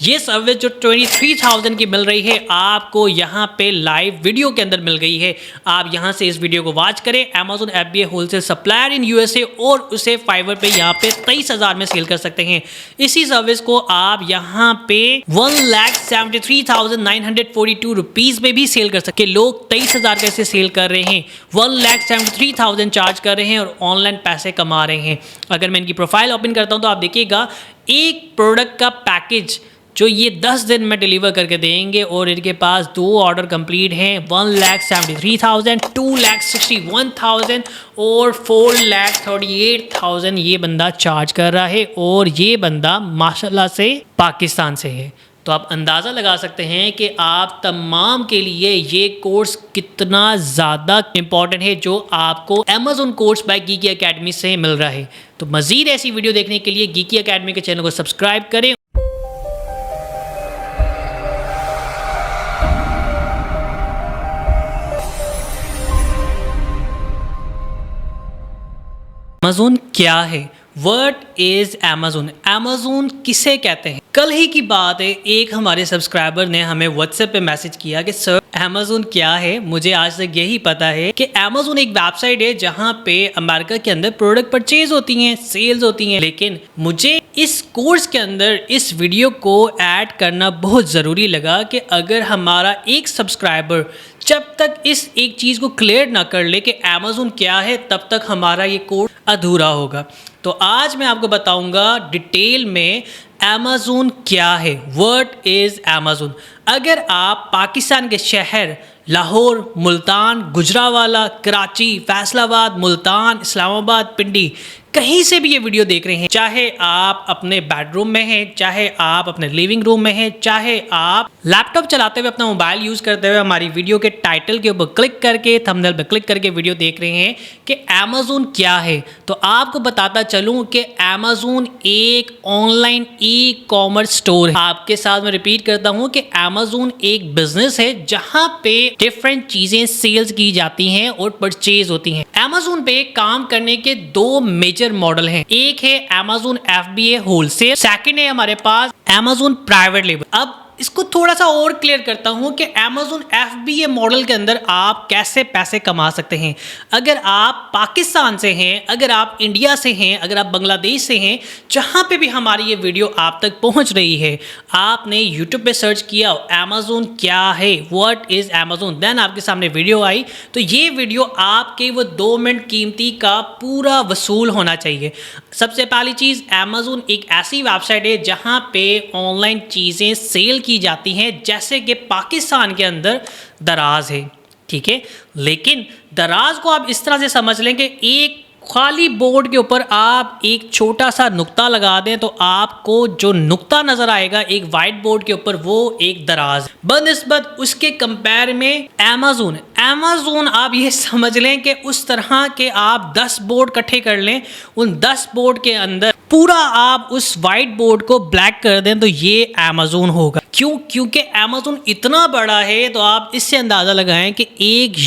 ये सर्विस जो 23,000 की मिल रही है आपको यहाँ पे लाइव वीडियो के अंदर मिल गई है। आप यहाँ से इस वीडियो को वॉच करें। Amazon FBA wholesale supplier in USA और उसे फाइवर पे यहाँ पे 23,000 में सेल कर सकते हैं। इसी सर्विस को आप यहाँ पे 1,73,942 रुपीज़ में भी सेल कर सकते हैं। लोग 23,000 कैसे सेल कर रहे हैं, 1,73,000 चार्ज कर रहे हैं और ऑनलाइन पैसे कमा रहे हैं। अगर मैं इनकी प्रोफाइल ओपन करता हूँ तो आप देखिएगा एक प्रोडक्ट का पैकेज जो ये 10 दिन में डिलीवर करके देंगे और इनके पास 2 ऑर्डर कंप्लीट हैं। 1,73,000, 2,61,000 और 4,38,000 ये बंदा चार्ज कर रहा है और ये बंदा माशाल्लाह से पाकिस्तान से है। तो आप अंदाज़ा लगा सकते हैं कि आप तमाम के लिए ये कोर्स कितना ज़्यादा इम्पॉर्टेंट है जो आपको Amazon course by Geeky Academy से मिल रहा है। तो मज़ीद ऐसी वीडियो देखने के लिए गीकी एकेडमी के चैनल को सब्सक्राइब करें। Amazon क्या है? What is Amazon? Amazon किसे कहते हैं? कल ही की बात है, एक हमारे सब्सक्राइबर ने हमें व्हाट्सएप पे मैसेज किया कि सर Amazon क्या है? मुझे आज तक यही पता है कि Amazon एक वेबसाइट है जहाँ पे अमेरिका के अंदर प्रोडक्ट परचेज होती हैं, सेल्स होती हैं। लेकिन मुझे इस कोर्स के अंदर इस वीडियो को ऐड करना बहुत ज़रूरी लगा कि अगर हमारा एक सब्सक्राइबर जब तक इस एक चीज़ को क्लियर ना कर ले कि Amazon क्या है, तब तक हमारा ये कोर्स अधूरा होगा। तो आज मैं आपको बताऊंगा डिटेल में Amazon क्या है, व्हाट इज़ Amazon। अगर आप पाकिस्तान के शहर लाहौर, मुल्तान, गुजरावाला, कराची, फैसलाबाद, मुल्तान, इस्लामाबाद, पिंडी कहीं से भी ये वीडियो देख रहे हैं, चाहे आप अपने बेडरूम में हैं, चाहे आप अपने लिविंग रूम में हैं, चाहे आप लैपटॉप चलाते हुए अपना मोबाइल यूज़ करते हुए हमारी वीडियो के टाइटल के ऊपर क्लिक करके, थंबनेल पर क्लिक करके वीडियो देख रहे हैं कि Amazon क्या है, तो आपको बताता चलूँ कि Amazon एक ऑनलाइन ई कॉमर्स स्टोर है। आपके साथ मैं रिपीट करता हूँ कि Amazon एक बिजनेस है जहाँ पे डिफरेंट चीज़ें सेल्स की जाती हैं और परचेज होती हैं। Amazon पे काम करने के 2 मेजर मॉडल हैं। एक है Amazon FBA होलसेल, सेकंड है हमारे पास Amazon प्राइवेट लेबल। अब इसको थोड़ा सा और क्लियर करता हूं कि Amazon FBA मॉडल के अंदर आप कैसे पैसे कमा सकते हैं। अगर आप पाकिस्तान से हैं, अगर आप इंडिया से हैं, अगर आप बांग्लादेश से हैं, जहां पे भी हमारी ये वीडियो आप तक पहुंच रही है, आपने YouTube पे सर्च किया Amazon क्या है, व्हाट इज़ Amazon, देन आपके सामने वीडियो आई, तो ये वीडियो आपके वो 2 मिनट कीमती का पूरा वसूल होना चाहिए। सबसे पहली चीज़, Amazon एक ऐसी वेबसाइट है जहां पे ऑनलाइन चीज़ें सेल की जाती हैं, जैसे कि पाकिस्तान के अंदर दराज है, ठीक है। लेकिन दराज को आप इस तरह से समझ लें कि एक खाली बोर्ड के ऊपर आप एक छोटा सा नुक्ता लगा दें तो आपको जो नुक्ता नजर आएगा एक वाइट बोर्ड के ऊपर, वो एक दराज। बनस्बत उसके कंपेयर में Amazon आप ये समझ लें कि उस तरह के आप 10 बोर्ड इकट्ठे कर लें, उन 10 बोर्ड के अंदर पूरा आप उस वाइट बोर्ड को ब्लैक कर दें तो ये Amazon होगा। क्यों? क्योंकि Amazon इतना बड़ा है। तो आप इससे अंदाज़ा लगाएं कि एक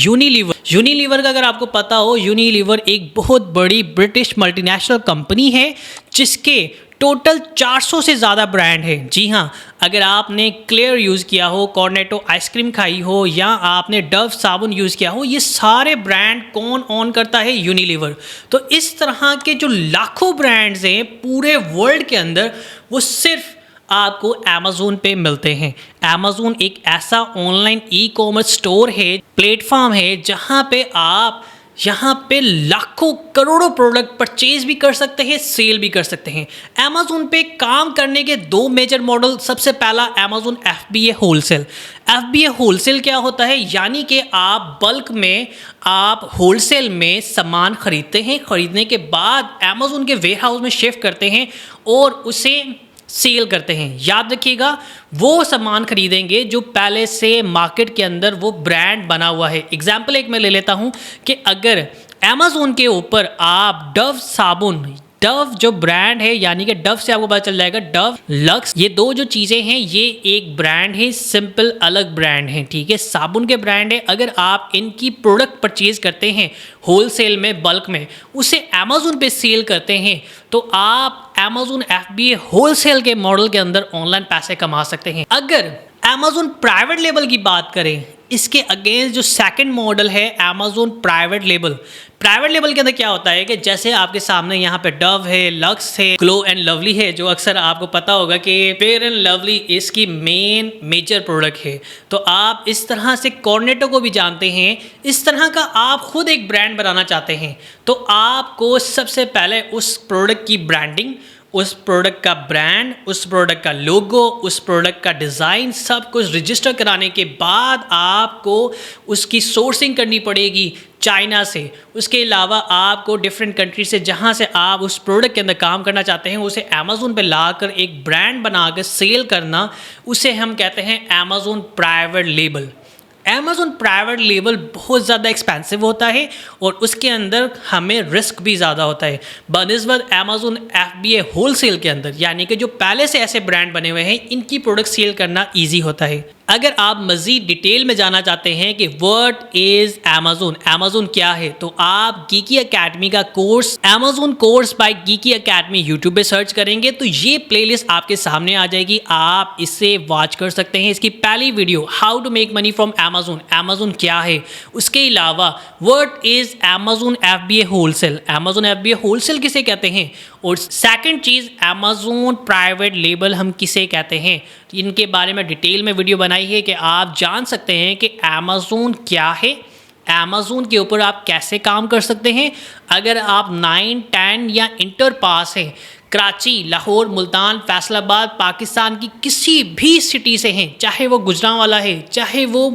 यूनिलीवर का अगर आपको पता हो, यूनिलीवर एक बहुत बड़ी ब्रिटिश मल्टीनेशनल कंपनी है जिसके टोटल 400 से ज़्यादा ब्रांड है। जी हाँ, अगर आपने क्लियर यूज़ किया हो, कॉर्नेटो आइसक्रीम खाई हो या आपने डव साबुन यूज़ किया हो, ये सारे ब्रांड कौन ऑन करता है? यूनिलीवर। तो इस तरह के जो लाखों ब्रांड्स हैं पूरे वर्ल्ड के अंदर, वो सिर्फ आपको Amazon पे मिलते हैं। Amazon एक ऐसा ऑनलाइन ई कॉमर्स स्टोर है, प्लेटफॉर्म है, जहाँ पे आप यहाँ पे लाखों करोड़ों प्रोडक्ट परचेज भी कर सकते हैं, सेल भी कर सकते हैं। Amazon पे काम करने के 2 मेजर मॉडल। सबसे पहला Amazon FBA wholesale. FBA wholesale क्या होता है? यानी कि आप बल्क में, आप होलसेल में सामान खरीदते हैं, खरीदने के बाद Amazon के वेयर हाउस में शिफ्ट करते हैं और उसे सेल करते हैं। याद रखिएगा, वो सामान खरीदेंगे जो पहले से मार्केट के अंदर वो ब्रांड बना हुआ है। एग्जाम्पल एक मैं ले लेता हूं कि अगर Amazon के ऊपर आप डव साबुन डव जो ब्रांड है, यानी कि डव से आपको पता चल जाएगा, डव, लक्स, ये दो जो चीज़ें हैं ये एक ब्रांड है, सिंपल अलग ब्रांड है, ठीक है, साबुन के ब्रांड है। अगर आप इनकी प्रोडक्ट परचेज करते हैं होलसेल में, बल्क में, उसे अमेजोन पे सेल करते हैं तो आप अमेजोन FBA होलसेल के मॉडल के अंदर ऑनलाइन पैसे कमा सकते हैं। अगर अमेजोन प्राइवेट लेबल की बात करें, इसके अगेंस्ट जो सेकंड मॉडल है अमेजोन प्राइवेट लेबल के अंदर क्या होता है कि जैसे आपके सामने यहाँ पे डव है, लक्स है, ग्लो एंड लवली है, जो अक्सर आपको पता होगा कि फेयर एंड लवली इसकी मेजर प्रोडक्ट है। तो आप इस तरह से कॉर्नेटो को भी जानते हैं, इस तरह का आप खुद एक ब्रांड बनाना चाहते हैं तो आपको सबसे पहले उस प्रोडक्ट की ब्रांडिंग, उस प्रोडक्ट का ब्रांड, उस प्रोडक्ट का लोगो, उस प्रोडक्ट का डिज़ाइन सब कुछ रजिस्टर कराने के बाद आपको उसकी सोर्सिंग करनी पड़ेगी चाइना से। उसके अलावा आपको डिफरेंट कंट्री से जहां से आप उस प्रोडक्ट के अंदर काम करना चाहते हैं उसे अमेजोन पे लाकर एक ब्रांड बनाकर सेल करना, उसे हम कहते हैं Amazon private label. Amazon private label बहुत ज़्यादा एक्सपेंसिव होता है और उसके अंदर हमें रिस्क भी ज़्यादा होता है बनिस्बत अमेजोन FBA होलसेल के अंदर, यानी कि जो पहले से ऐसे ब्रांड बने हुए हैं इनकी प्रोडक्ट सेल करना ईजी होता है। अगर आप मज़ीद डिटेल में जाना चाहते हैं कि व्हाट इज़ अमेजोन, अमेजोन क्या है, तो आप गीकी अकेडमी का course Amazon course by Geeky Academy YouTube पे सर्च करेंगे तो ये प्लेलिस्ट आपके सामने आ जाएगी, आप इसे वॉच कर सकते हैं। इसकी पहली video how to make money from Amazon, Amazon क्या है, उसके अलावा what is Amazon FBA wholesale, Amazon FBA wholesale किसे कहते हैं, और सेकंड चीज़ अमेजोन प्राइवेट लेबल हम किसे कहते हैं, इनके बारे में डिटेल में वीडियो बनाई है कि आप जान सकते हैं कि अमेजोन क्या है, अमेजोन के ऊपर आप कैसे काम कर सकते हैं। अगर आप 9, 10 या इंटर पास हैं, कराची, लाहौर, मुल्तान, फैसलाबाद, पाकिस्तान की किसी भी सिटी से हैं, चाहे वो गुजरांवाला है, चाहे वो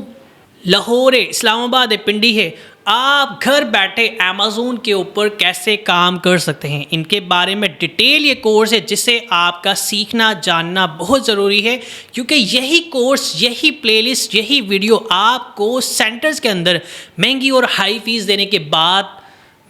लाहौर है, इस्लामाबाद है, पिंडी है, आप घर बैठे अमेजोन के ऊपर कैसे काम कर सकते हैं, इनके बारे में डिटेल ये कोर्स है जिसे आपका सीखना जानना बहुत ज़रूरी है, क्योंकि यही कोर्स, यही प्लेलिस्ट, यही वीडियो आपको सेंटर्स के अंदर महंगी और हाई फीस देने के बाद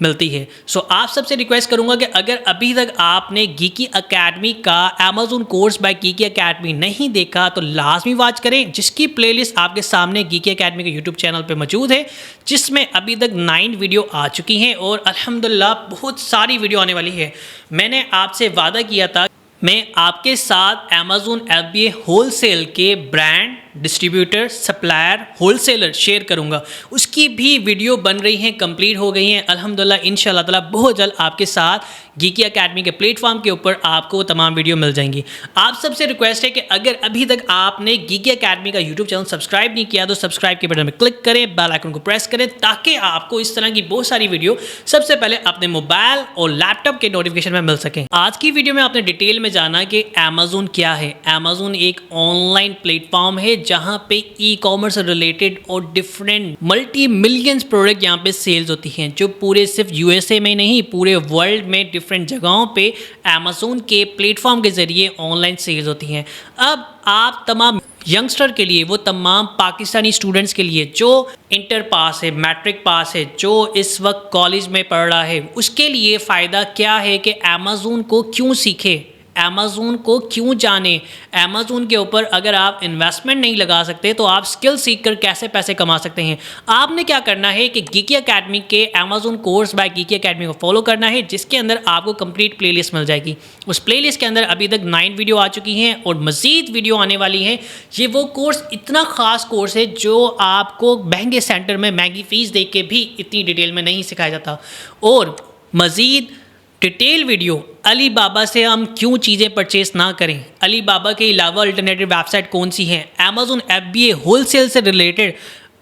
मिलती है। सो आप सबसे रिक्वेस्ट करूंगा कि अगर अभी तक आपने गीकी अकेडमी का Amazon course by Geeky Academy नहीं देखा तो लाजमी वॉच करें, जिसकी प्लेलिस्ट आपके सामने गीकी अकेडमी के यूट्यूब चैनल पे मौजूद है, जिसमें अभी तक 9 वीडियो आ चुकी हैं और अल्हम्दुलिल्लाह बहुत सारी वीडियो आने वाली है। मैंने आपसे वादा किया था मैं आपके साथ अमेजोन FBA होलसेल के brand, distributor, supplier, wholesaler share करूंगा, उसकी भी वीडियो बन रही हैं, कंप्लीट हो गई हैं अल्हम्दुलिल्लाह। इंशाल्लाह ताला बहुत जल्द आपके साथ गीकी अकेडमी के प्लेटफॉर्म के ऊपर आपको तमाम वीडियो मिल जाएंगी। आप सबसे रिक्वेस्ट है कि अगर अभी तक आपने गीकी अकेडमी का यूट्यूब चैनल सब्सक्राइब नहीं किया तो सब्सक्राइब के बटन में क्लिक करें, बेल आइकन को प्रेस करें, ताकि आपको इस तरह की बहुत सारी वीडियो सबसे पहले अपने मोबाइल और लैपटॉप के नोटिफिकेशन में मिल सकें। आज की वीडियो में आपने डिटेल में जाना कि अमेजोन क्या है। अमेजोन एक ऑनलाइन प्लेटफॉर्म है जहां पे ई-कॉमर्स से रिलेटेड और डिफरेंट मल्टी मिलियंस प्रोडक्ट यहां पे सेल्स होती हैं, जो पूरे सिर्फ USA में नहीं पूरे वर्ल्ड में डिफरेंट जगहों पे अमेजोन के प्लेटफॉर्म के जरिए ऑनलाइन सेल्स होती हैं। अब आप तमाम यंगस्टर के लिए, वो तमाम पाकिस्तानी स्टूडेंट्स के लिए जो इंटर पास है, मैट्रिक पास है, जो इस वक्त कॉलेज में पढ़ रहा है, उसके लिए फ़ायदा क्या है कि अमेजोन को क्यों सीखे, अमेजोन को क्यों जाने। अमेजोन के ऊपर अगर आप इन्वेस्टमेंट नहीं लगा सकते तो आप स्किल सीख कर कैसे पैसे कमा सकते हैं। आपने क्या करना है कि गीकी अकेडमी के Amazon course by Geeky Academy को फॉलो करना है, जिसके अंदर आपको कंप्लीट प्लेलिस्ट मिल जाएगी। उस प्लेलिस्ट के अंदर अभी तक 9 वीडियो आ चुकी हैं और मज़ीद वीडियो आने वाली हैं। ये वो कोर्स इतना ख़ास कोर्स है जो आपको महंगे सेंटर में महंगी फ़ीस दे के भी इतनी डिटेल में नहीं सिखाया जाता। और मज़ीद डिटेल वीडियो अली बाबा से हम क्यों चीज़ें परचेस ना करें, अली बाबा के अलावा अल्टरनेटिव वेबसाइट कौन सी हैं, अमेजोन FBA होलसेल से रिलेटेड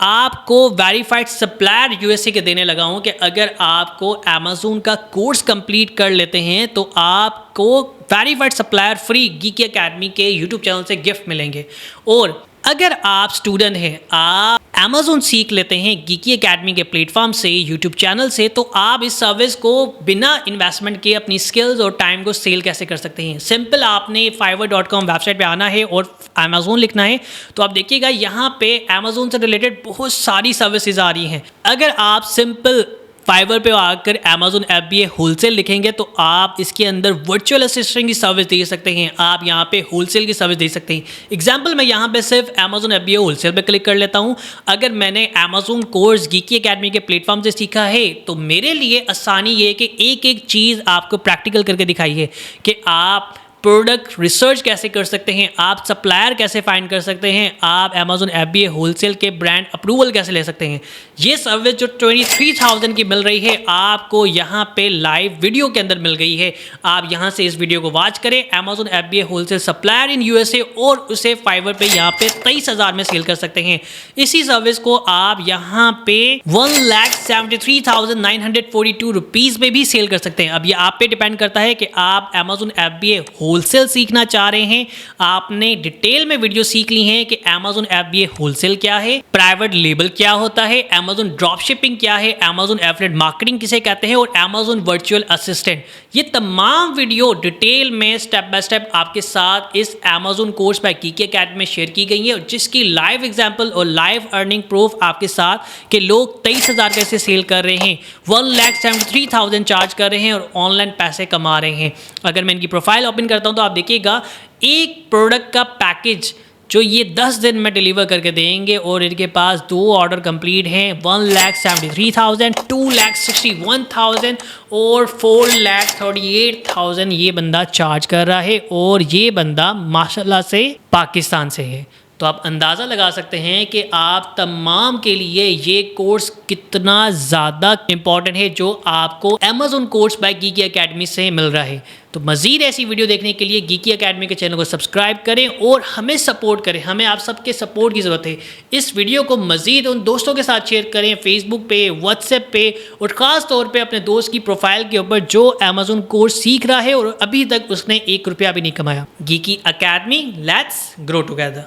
आपको वेरीफाइड सप्लायर USA के देने लगा हूँ कि अगर आपको अमेजोन का कोर्स कंप्लीट कर लेते हैं तो आपको verified supplier free geeky Academy के यूट्यूब चैनल से गिफ्ट मिलेंगे। और अगर आप स्टूडेंट हैं, आप अमेजोन सीख लेते हैं गीकी अकेडमी के प्लेटफॉर्म से, यूट्यूब चैनल से, तो आप इस सर्विस को बिना इन्वेस्टमेंट के अपनी स्किल्स और टाइम को सेल कैसे कर सकते हैं। सिंपल आपने fiverr.com वेबसाइट पे आना है और अमेजोन लिखना है, तो आप देखिएगा यहाँ पे अमेजोन से रिलेटेड बहुत सारी सर्विसेज आ रही हैं। अगर आप सिंपल फाइवर पे आकर Amazon FBA होलसेल लिखेंगे तो आप इसके अंदर वर्चुअल असिस्टेंट की सर्विस दे सकते हैं। आप यहाँ पे होलसेल की सर्विस दे सकते हैं। एग्जाम्पल मैं यहाँ पे सिर्फ Amazon FBA होलसेल पे क्लिक कर लेता हूँ। अगर मैंने Amazon कोर्स गीकी अकेडमी के प्लेटफॉर्म से सीखा है तो मेरे लिए आसानी ये है कि एक एक चीज़ आपको प्रैक्टिकल करके दिखाई है कि आप प्रोडक्ट रिसर्च कैसे कर सकते हैं, आप सप्लायर कैसे फाइंड कर सकते हैं, आप Amazon FBA होलसेल के ब्रांड अप्रूवल कैसे ले सकते हैं। ये सर्विस जो 23,000 की मिल रही है आपको यहाँ पे लाइव वीडियो के अंदर मिल गई है। आप यहाँ से इस वीडियो को वॉच करें। Amazon FBA wholesale supplier in USA और उसे फाइवर पे यहाँ पे 23,000 में सेल कर सकते हैं। इसी सर्विस को आप यहाँ पे 1,73,942 रुपीज़ में भी सेल कर सकते हैं। अब ये आप पे डिपेंड करता है कि आप Amazon FBA होलसेल सीखना चाह रहे हैं, आपने डिटेल में वीडियो सीख ली है कि Amazon FBA होलसेल क्या है, प्राइवेट लेबल क्या होता है, Amazon ड्रॉप शिपिंग क्या है, Amazon एफिलिएट मार्केटिंग किसे कहते हैं और Amazon वर्चुअल असिस्टेंट। ये तमाम वीडियो डिटेल में स्टेप बाय स्टेप आपके साथ इस Amazon course by Geeky Academy में शेयर की गई है और जिसकी लाइव एग्जांपल और लाइव अर्निंग प्रूफ आपके साथ कि लोग 23,000 कैसे सेल कर रहे हैं, 1,73,000 चार्ज कर रहे हैं और ऑनलाइन पैसे कमा रहे हैं। अगर मैं इनकी प्रोफाइल ओपन करता हूं तो आप देखिएगा एक प्रोडक्ट का पैकेज जो ये 10 दिन में डिलीवर करके देंगे और इनके पास 2 ऑर्डर कंप्लीट हैं। 1,73,000, 2,61,000 और 4,38,000 ये बंदा चार्ज कर रहा है और ये बंदा माशाल्लाह से पाकिस्तान से है। तो आप अंदाज़ा लगा सकते हैं कि आप तमाम के लिए ये कोर्स कितना ज़्यादा इम्पॉर्टेंट है जो आपको Amazon course by Geeky Academy से मिल रहा है। तो मज़ीद ऐसी वीडियो देखने के लिए गीकी अकेडमी के चैनल को सब्सक्राइब करें और हमें सपोर्ट करें। हमें आप सबके सपोर्ट की ज़रूरत है। इस वीडियो को मज़ीद उन दोस्तों के साथ शेयर करें, फेसबुक पे, व्हाट्सएप पे और ख़ास तौर पे अपने दोस्त की प्रोफाइल के ऊपर जो Amazon कोर्स सीख रहा है और अभी तक उसने 1 रुपया भी नहीं कमाया। Geeky academy, let's grow together.